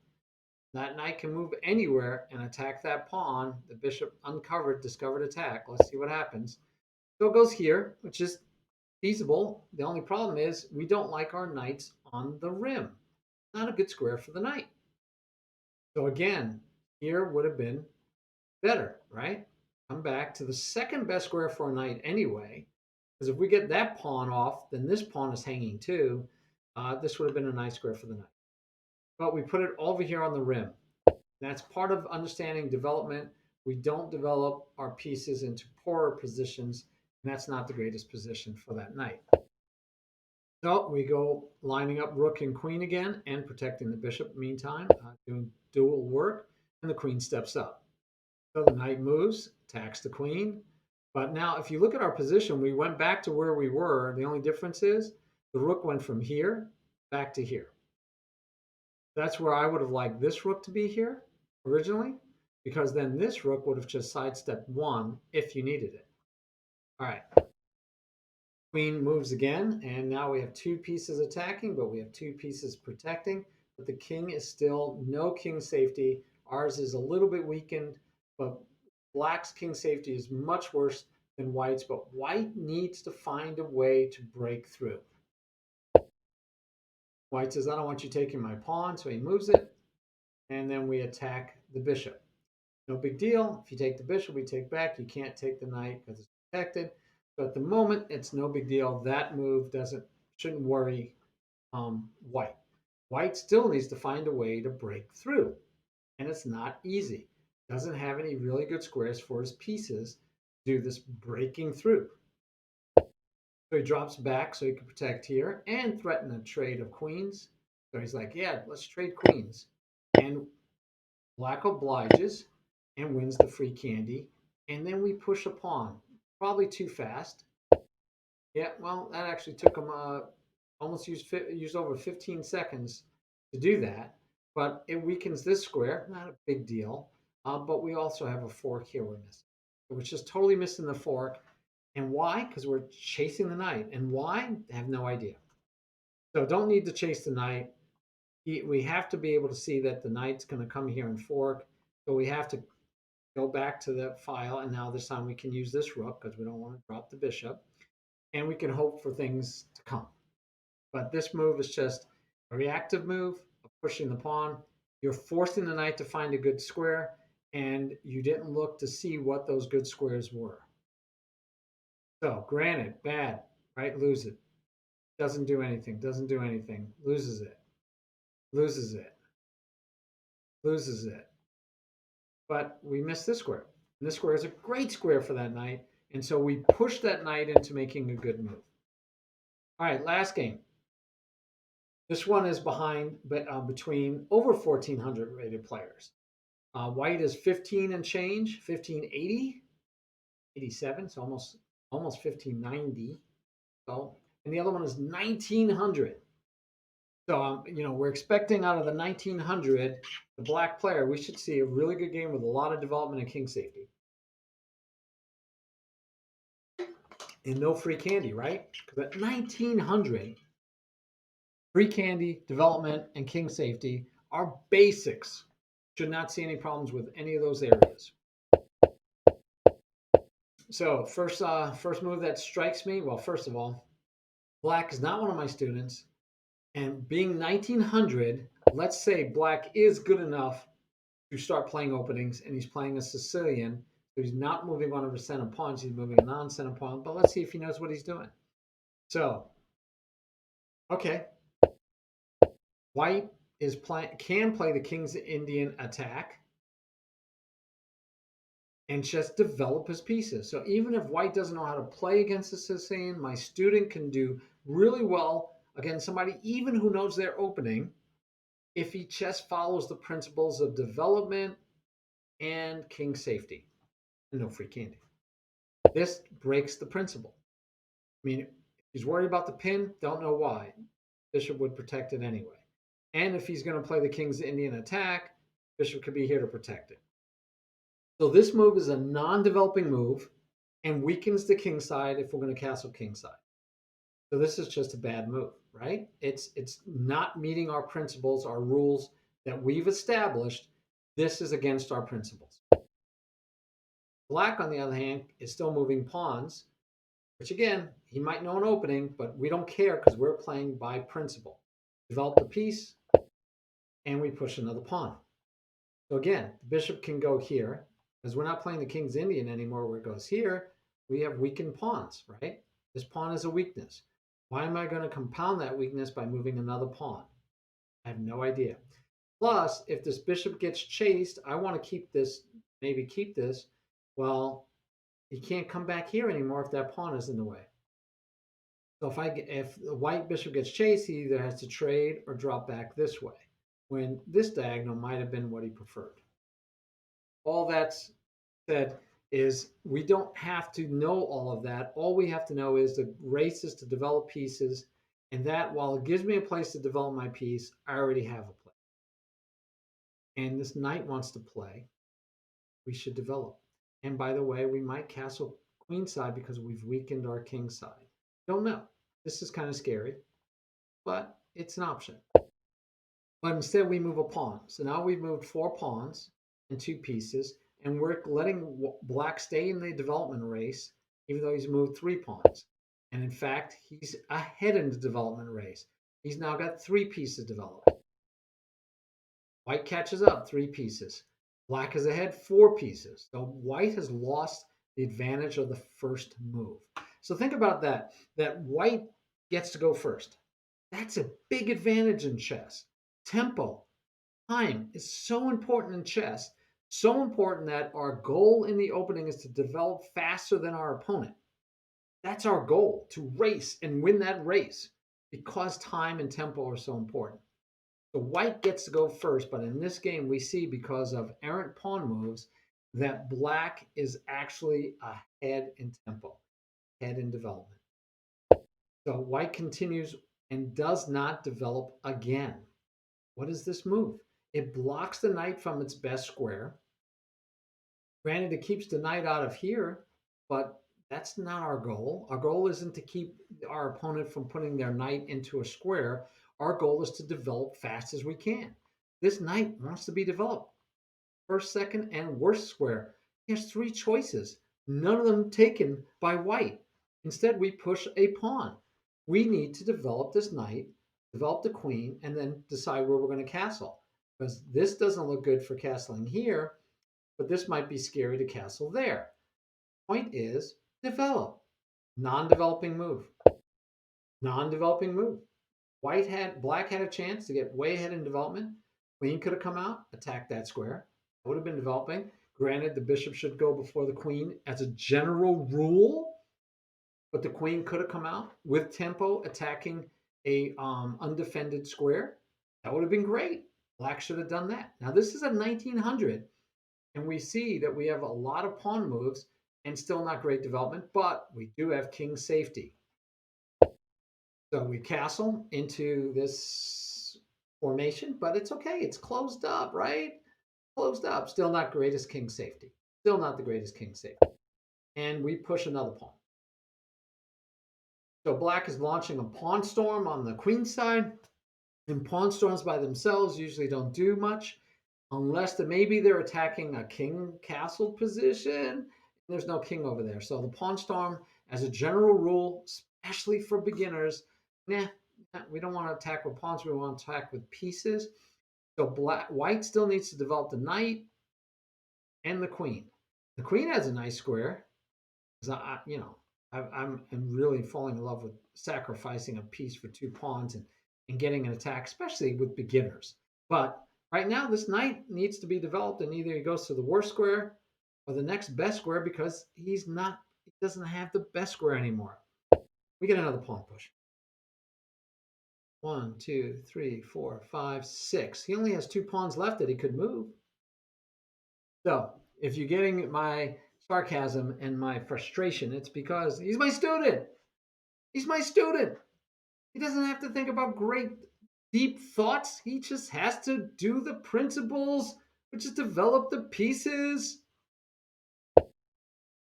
That knight can move anywhere and attack that pawn. The bishop uncovered, discovered attack. Let's see what happens. So it goes here, which is feasible. The only problem is we don't like our knights on the rim. Not a good square for the knight. So again, here would have been better, right? Come back to the second best square for a knight anyway, because if we get that pawn off, then this pawn is hanging too. This would have been a nice square for the knight. But we put it over here on the rim. That's part of understanding development. We don't develop our pieces into poorer positions, and that's not the greatest position for that knight. So we go lining up rook and queen again and protecting the bishop meantime, doing dual work, and the queen steps up. So the knight moves, attacks the queen. But now if you look at our position, we went back to where we were. The only difference is the rook went from here back to here. That's where I would have liked this rook to be here originally, because then this rook would have just sidestepped one if you needed it. All right. Queen moves again, and now we have two pieces attacking, but we have two pieces protecting. But the king is still no king safety. Ours is a little bit weakened, but black's king safety is much worse than white's. But white needs to find a way to break through. White says, I don't want you taking my pawn, so he moves it, and then we attack the bishop. No big deal. If you take the bishop, we take back. You can't take the knight because it's protected. So at the moment, it's no big deal. That move shouldn't worry white. White still needs to find a way to break through, and it's not easy. Doesn't have any really good squares for his pieces to do this breaking through. So he drops back so he can protect here and threaten a trade of queens. So he's like, yeah, let's trade queens. And Black obliges and wins the free candy. And then we push a pawn, probably too fast. Yeah, well, that actually took him almost used over 15 seconds to do that. But it weakens this square, not a big deal. But we also have a fork here we're missing. We're just totally missing the fork. And why? Because we're chasing the knight. And why? I have no idea. So don't need to chase the knight. We have to be able to see that the knight's going to come here and fork. So we have to go back to the file. And now this time we can use this rook because we don't want to drop the bishop. And we can hope for things to come. But this move is just a reactive move of pushing the pawn. You're forcing the knight to find a good square, and you didn't look to see what those good squares were. So, granted, bad, right? Lose it. Doesn't do anything, doesn't do anything. Loses it, loses it, loses it. But we missed this square. And this square is a great square for that knight. And so we push that knight into making a good move. All right, last game. This one is behind, but between over 1,400 rated players. White is 15 and change, 1580, 87, so almost 1590. So, and the other one is 1900. So, we're expecting out of the 1900, the black player, we should see a really good game with a lot of development and king safety. And no free candy, right? Because at 1900, free candy, development, and king safety are basics. Should not see any problems with any of those areas. So first move that strikes me. Well, first of all, black is not one of my students, and being 1900, let's say black is good enough to start playing openings, and he's playing a Sicilian, so he's not moving one of his center pawns. He's moving a non-center pawn. But let's see if he knows what he's doing. So, okay, white can play the King's Indian attack and just develop his pieces. So even if white doesn't know how to play against the Sicilian, my student can do really well against somebody even who knows their opening if he just follows the principles of development and king safety and no free candy. This breaks the principle. I mean, if he's worried about the pin, don't know why. Bishop would protect it anyway. And if he's going to play the King's Indian attack, bishop could be here to protect it. So this move is a non-developing move and weakens the king side if we're going to castle king side. So this is just a bad move, right? It's not meeting our principles, our rules that we've established. This is against our principles. Black, on the other hand, is still moving pawns, which again, he might know an opening, but we don't care because we're playing by principle. Develop the piece, and we push another pawn. So again, the bishop can go here. Because we're not playing the King's Indian anymore where it goes here, we have weakened pawns, right? This pawn is a weakness. Why am I going to compound that weakness by moving another pawn? I have no idea. Plus, if this bishop gets chased, I want to keep this, maybe keep this. Well, he can't come back here anymore if that pawn is in the way. So if the white bishop gets chased, he either has to trade or drop back this way, when this diagonal might have been what he preferred. All that's said is we don't have to know all of that. All we have to know is the race is to develop pieces, and that while it gives me a place to develop my piece, I already have a place. And this knight wants to play. We should develop. And by the way, we might castle queenside because we've weakened our king side. Don't know. This is kind of scary, but it's an option. But instead, we move a pawn. So now we've moved 4 pawns and 2 pieces, and we're letting black stay in the development race, even though he's moved 3 pawns. And in fact, he's ahead in the development race. He's now got 3 pieces developed. White catches up 3 pieces. Black is ahead 4 pieces. So white has lost the advantage of the first move. So think about that white gets to go first. That's a big advantage in chess. Tempo, time is so important in chess, so important that our goal in the opening is to develop faster than our opponent. That's our goal, to race and win that race because time and tempo are so important. So white gets to go first, but in this game, we see because of errant pawn moves that black is actually ahead in tempo, ahead in development. So white continues and does not develop again. What is this move? It blocks the knight from its best square. Granted, it keeps the knight out of here, but that's not our goal. Our goal isn't to keep our opponent from putting their knight into a square. Our goal is to develop fast as we can. This knight wants to be developed. First, second, and worst square. He has three choices, none of them taken by white. Instead, we push a pawn. We need to develop this knight, develop the queen, and then decide where we're going to castle. Because this doesn't look good for castling here, but this might be scary to castle there. Point is, develop. Non-developing move. Non-developing move. Black had a chance to get way ahead in development. Queen could have come out, attacked that square. That would have been developing. Granted, the bishop should go before the queen as a general rule, but the queen could have come out with tempo, attacking a undefended square. That would have been great. Black should have done that. Now this is a 1900, and we see that we have a lot of pawn moves and still not great development, but we do have king safety. So we castle into this formation, but it's okay. It's closed up, right? Closed up. Still not greatest king safety. Still not the greatest king safety. And we push another pawn. So black is launching a pawn storm on the queen side. And pawn storms by themselves usually don't do much unless maybe they're attacking a king castle position. There's no king over there. So the pawn storm, as a general rule, especially for beginners, we don't want to attack with pawns. We want to attack with pieces. So white still needs to develop the knight and the queen. The queen has a nice square. I'm really falling in love with sacrificing a piece for two pawns and getting an attack, especially with beginners. But right now, this knight needs to be developed, and either he goes to the worst square or the next best square because he doesn't have the best square anymore. We get another pawn push. 1, 2, 3, 4, 5, 6. He only has two pawns left that he could move. So if you're getting my sarcasm and my frustration, it's because he's my student. He's my student. He doesn't have to think about great deep thoughts. He just has to do the principles, which is develop the pieces.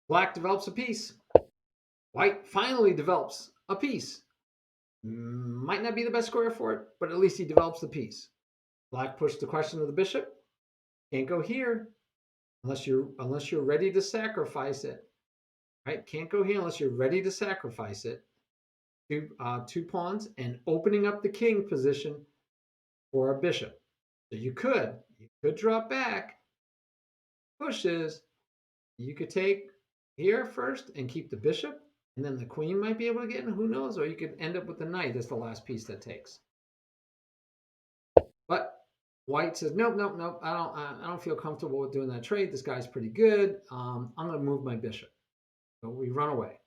Black develops a piece. White finally develops a piece. Might not be the best square for it, but at least he develops the piece. Black pushed the question of the bishop. Can't go here unless you're ready to sacrifice it. Right? Can't go here unless you're ready to sacrifice it. Two pawns and opening up the king position for a bishop. So you could drop back, pushes. You could take here first and keep the bishop, and then the queen might be able to get in. Who knows? Or you could end up with the knight as the last piece that takes. But white says, nope, nope, nope. I don't feel comfortable with doing that trade. This guy's pretty good. I'm going to move my bishop. So we run away.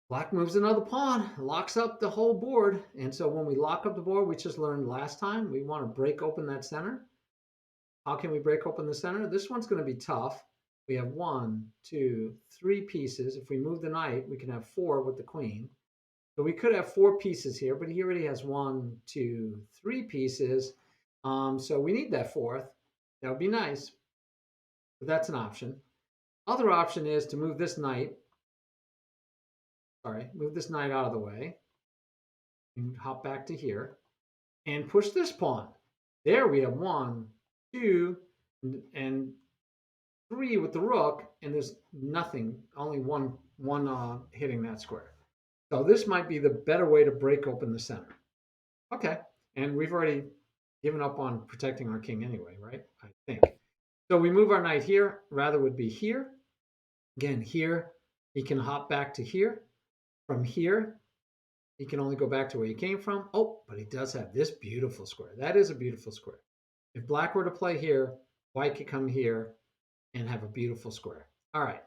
Black moves another pawn, locks up the whole board. And so when we lock up the board, we just learned last time, we want to break open that center. How can we break open the center? This one's going to be tough. We have 1, 2, 3 pieces. If we move the knight, we can have 4 with the queen. So we could have 4 pieces here, but he already has 1, 2, 3 pieces. So we need that 4th. That would be nice, but that's an option. Other option is to move this knight. Move this knight out of the way. And hop back to here and push this pawn. There we have 1, 2, and 3 with the rook, and there's nothing, only one hitting that square. So this might be the better way to break open the center. Okay, and we've already given up on protecting our king anyway, right? I think. So we move our knight here. Rather would be here. Again, here, he can hop back to here. From here, he can only go back to where he came from. Oh, but he does have this beautiful square. That is a beautiful square. If black were to play here, white could come here and have a beautiful square. All right.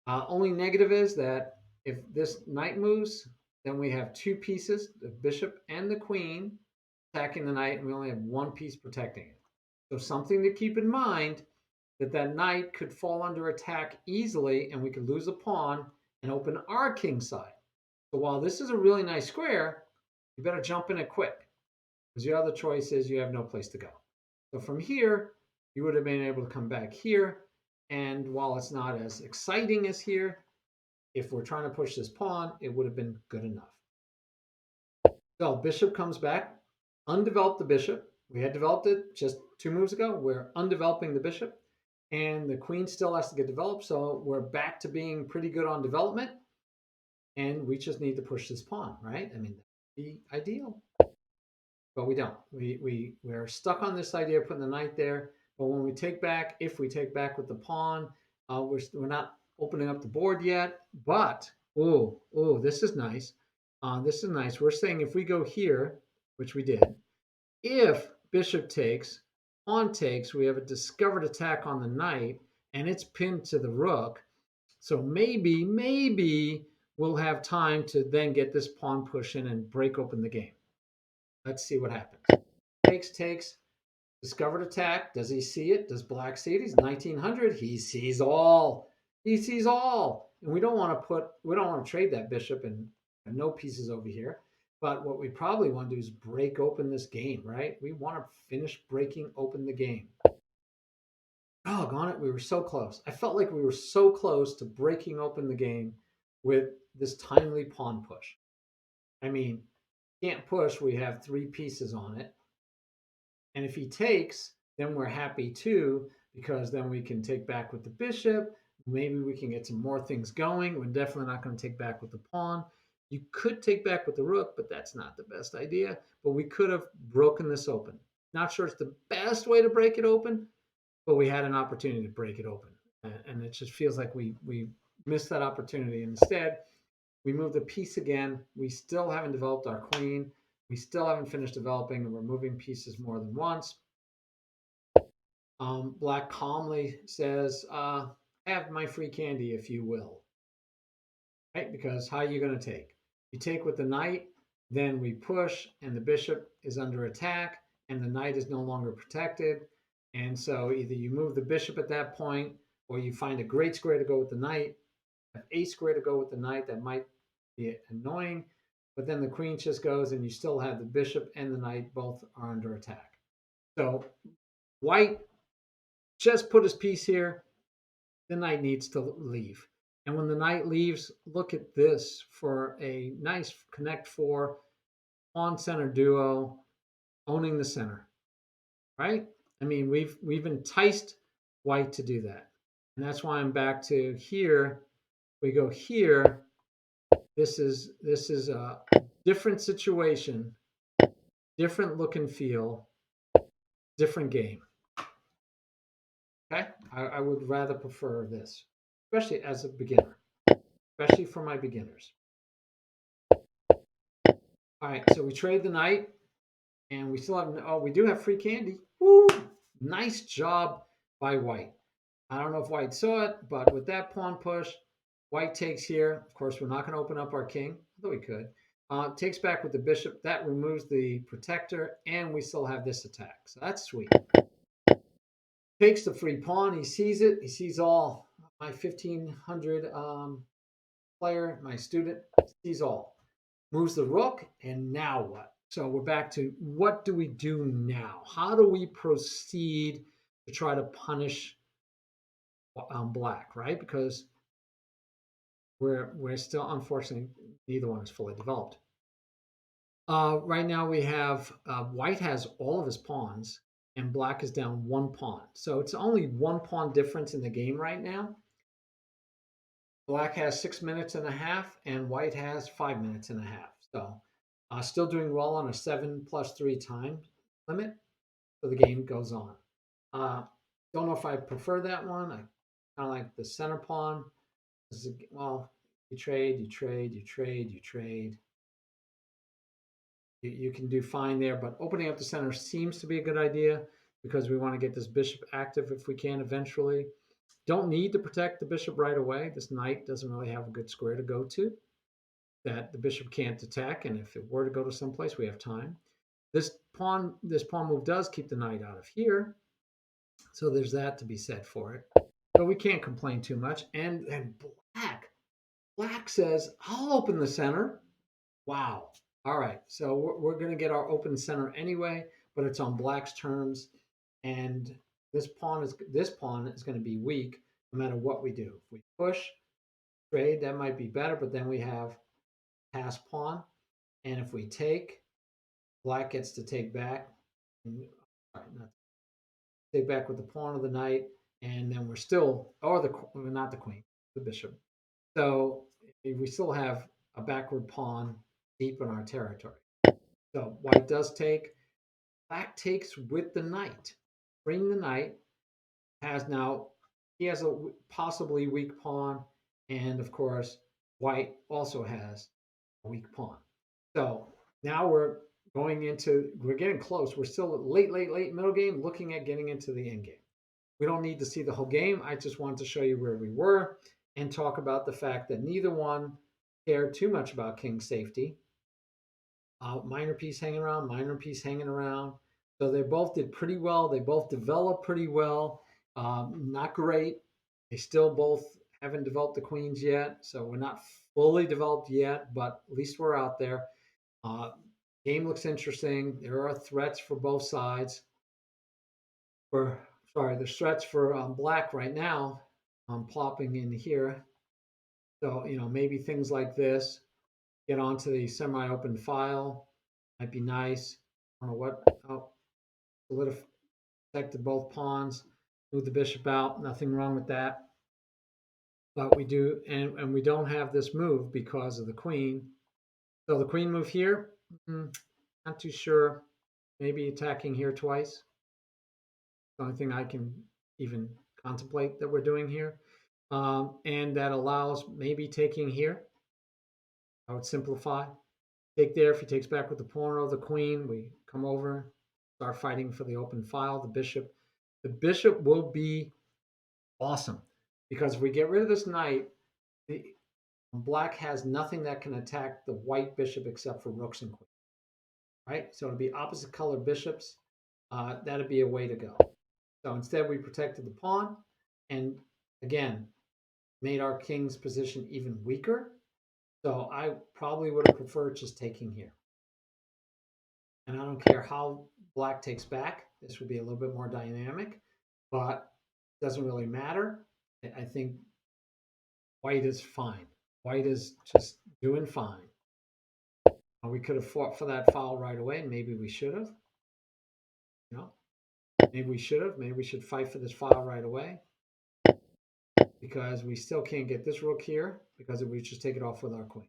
Only negative is that if this knight moves, then we have 2 pieces, the bishop and the queen, attacking the knight, and we only have one piece protecting it. So something to keep in mind, that that knight could fall under attack easily, and we could lose a pawn and open our king side. So while this is a really nice square, you better jump in it quick, because the other choice is you have no place to go. So from here, you would have been able to come back here, and while it's not as exciting as here, if we're trying to push this pawn, it would have been good enough. So bishop comes back, undeveloped the bishop. We had developed it just 2 moves ago. We're undeveloping the bishop, and the queen still has to get developed. So we're back to being pretty good on development, and we just need to push this pawn, right? I mean, that'd be ideal, but we don't. We're stuck on this idea of putting the knight there. But when we take back, if we take back with the pawn, we're not opening up the board yet. But this is nice. This is nice. We're saying if we go here, which we did, if bishop takes, pawn takes, we have a discovered attack on the knight, and it's pinned to the rook. So maybe we'll have time to then get this pawn push in and break open the game. Let's see what happens. Takes, discovered attack. Does he see it? Does black see it? He's 1900. He sees all. He sees all. And we don't want to trade that bishop and no pieces over here. But what we probably want to do is break open this game, right? We want to finish breaking open the game. Doggone it, we were so close. I felt like we were so close to breaking open the game with this timely pawn push. I mean, can't push, we have 3 pieces on it. And if he takes, then we're happy too, because then we can take back with the bishop. Maybe we can get some more things going. We're definitely not going to take back with the pawn. You could take back with the rook, but that's not the best idea. But we could have broken this open. Not sure it's the best way to break it open, but we had an opportunity to break it open. And it just feels like we missed that opportunity. Instead, we moved the piece again. We still haven't developed our queen. We still haven't finished developing, and we're moving pieces more than once. Black calmly says, have my free candy if you will. Right? Because how are you going to take? You take with the knight, then we push, and the bishop is under attack, and the knight is no longer protected. And so either you move the bishop at that point, or you find a great square to go with the knight, have a square to go with the knight. That might be annoying, but then the queen just goes, and you still have the bishop and the knight both are under attack. So white just put his piece here. The knight needs to leave. And when the knight leaves, look at this for a nice connect 4 pawn center duo, owning the center, right? I mean, we've enticed white to do that. And that's why I'm back to here. We go here. This is a different situation, different look and feel, different game. Okay? I would rather prefer this, especially as a beginner, especially for my beginners. All right, so we trade the knight, and we still have, we do have free candy. Woo! Nice job by white. I don't know if white saw it, but with that pawn push, white takes here. Of course, we're not going to open up our king, although we could. Takes back with the bishop. That removes the protector, and we still have this attack. So that's sweet. Takes the free pawn. He sees it. He sees all. My 1500 player, my student, sees all. Moves the rook, and now what? So we're back to what do we do now? How do we proceed to try to punish black, right? Because we're still, unfortunately, neither one is fully developed. Right now we have white has all of his pawns, and black is down 1 pawn. So it's only 1 pawn difference in the game right now. Black has 6 minutes and a half, and white has 5 minutes and a half. So still doing well on a 7+3 time limit. So the game goes on. Don't know if I prefer that one. I kind of like the center pawn. Well, you trade. You can do fine there, but opening up the center seems to be a good idea because we want to get this bishop active if we can eventually. Don't need to protect the bishop right away. This knight doesn't really have a good square to go to that the bishop can't attack, and if it were to go to someplace, we have time. This pawn move does keep the knight out of here, so there's that to be said for it. So we can't complain too much. And then black says, I'll open the center. Wow. All right. So we're going to get our open center anyway, but it's on black's terms. And this pawn is going to be weak no matter what we do. If we push, trade, that might be better, but then we have pass pawn. And if we take, black gets to take back. All right, not take back with the pawn of the knight, and then we're still, or not the queen, the bishop. So we still have a backward pawn deep in our territory. So white does take, black takes with the knight. Bring the knight, he has a possibly weak pawn, and of course, white also has a weak pawn. So now we're getting close. We're still late middle game, looking at getting into the end game. We don't need to see the whole game. I just wanted to show you where we were and talk about the fact that neither one cared too much about king's safety. Minor piece hanging around, minor piece hanging around. So they both did pretty well. They both developed pretty well. Not great. They still both haven't developed the queens yet. So we're not fully developed yet, but at least we're out there. Game looks interesting. There are threats for both sides. There's threats for black right now. Plopping in here. So, maybe things like this. Get onto the semi-open file. Might be nice. I don't know what. Oh, protected both pawns. Move the bishop out. Nothing wrong with that. But we do, and we don't have this move because of the queen. So the queen move here. Not too sure. Maybe attacking here twice. The only thing I can even contemplate that we're doing here. And that allows maybe taking here. I would simplify. Take there. If he takes back with the pawn or the queen, we come over, start fighting for the open file, the bishop. The bishop will be awesome because if we get rid of this knight, black has nothing that can attack the white bishop except for rooks and queens. Right? So it'll be opposite color bishops. That'd be a way to go. So instead, we protected the pawn and again made our king's position even weaker. So I probably would have preferred just taking here. And I don't care how black takes back. This would be a little bit more dynamic, but it doesn't really matter. I think white is fine. White is just doing fine. We could have fought for that foul right away. Maybe we should have. Maybe we should have. Maybe we should fight for this foul right away because we still can't get this rook here because we just take it off with our queen.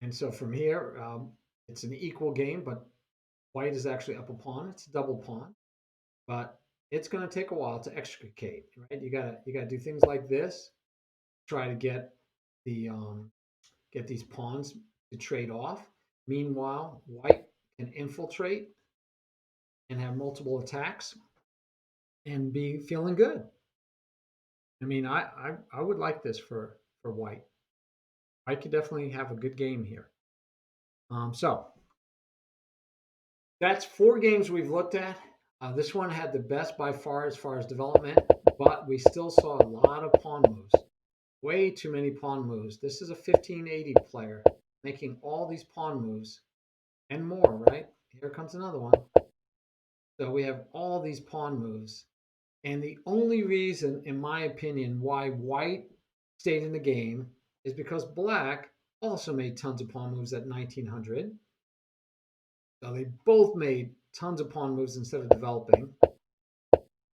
And so from here, it's an equal game, but white is actually up a pawn. It's a double pawn, but it's going to take a while to extricate. Right? You gotta do things like this, try to get these pawns to trade off. Meanwhile, white can infiltrate and have multiple attacks and be feeling good. I mean, I would like this for white. I could definitely have a good game here. So that's 4 games we've looked at. This one had the best by far as development, but we still saw a lot of pawn moves. Way too many pawn moves. This is a 1580 player making all these pawn moves and more, right? Here comes another one. So we have all these pawn moves. And the only reason, in my opinion, why white stayed in the game is because black also made tons of pawn moves at 1900. So they both made tons of pawn moves instead of developing.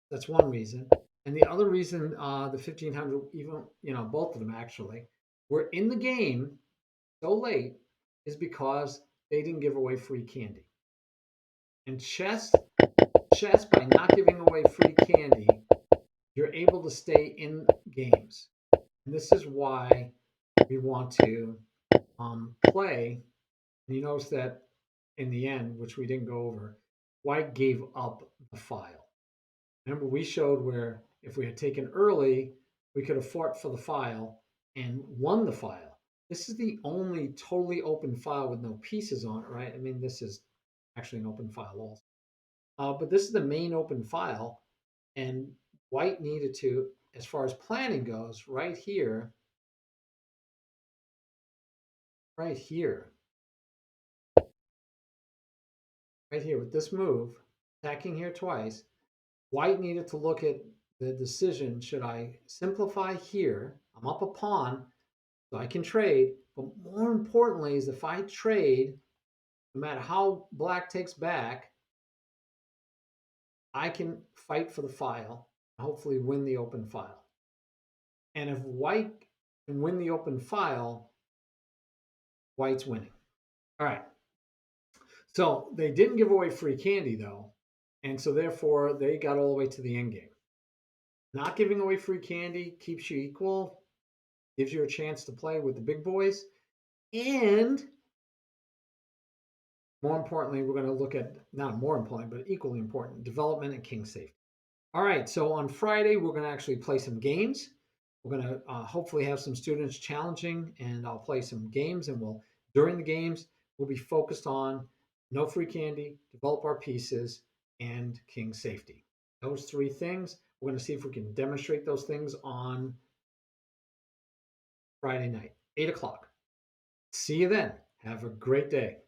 That's one reason. And the other reason, the 1500, even, both of them actually, were in the game so late is because they didn't give away free candy. And chess, by not giving away free candy, you're able to stay in games. And this is why we want to play. And you notice that in the end, which we didn't go over, white gave up the file. Remember, we showed where if we had taken early, we could have fought for the file and won the file. This is the only totally open file with no pieces on it, right? I mean, this is actually an open file also. But this is the main open file, and white needed to, as far as planning goes, right here, right here with this move, attacking here twice, white needed to look at the decision, should I simplify here? I'm up a pawn, so I can trade, but more importantly is if I trade, no matter how black takes back, I can fight for the file, hopefully win the open file. And if white can win the open file, white's winning. All right. So they didn't give away free candy though. And so therefore they got all the way to the end game. Not giving away free candy keeps you equal, gives you a chance to play with the big boys. And more importantly, we're going to look at, not more important, but equally important, development and king safety. All right, so on Friday, we're going to actually play some games. We're going to hopefully have some students challenging, and I'll play some games. And during the games, we'll be focused on no free candy, develop our pieces, and king safety. Those three things. We're going to see if we can demonstrate those things on Friday night, 8 o'clock. See you then. Have a great day.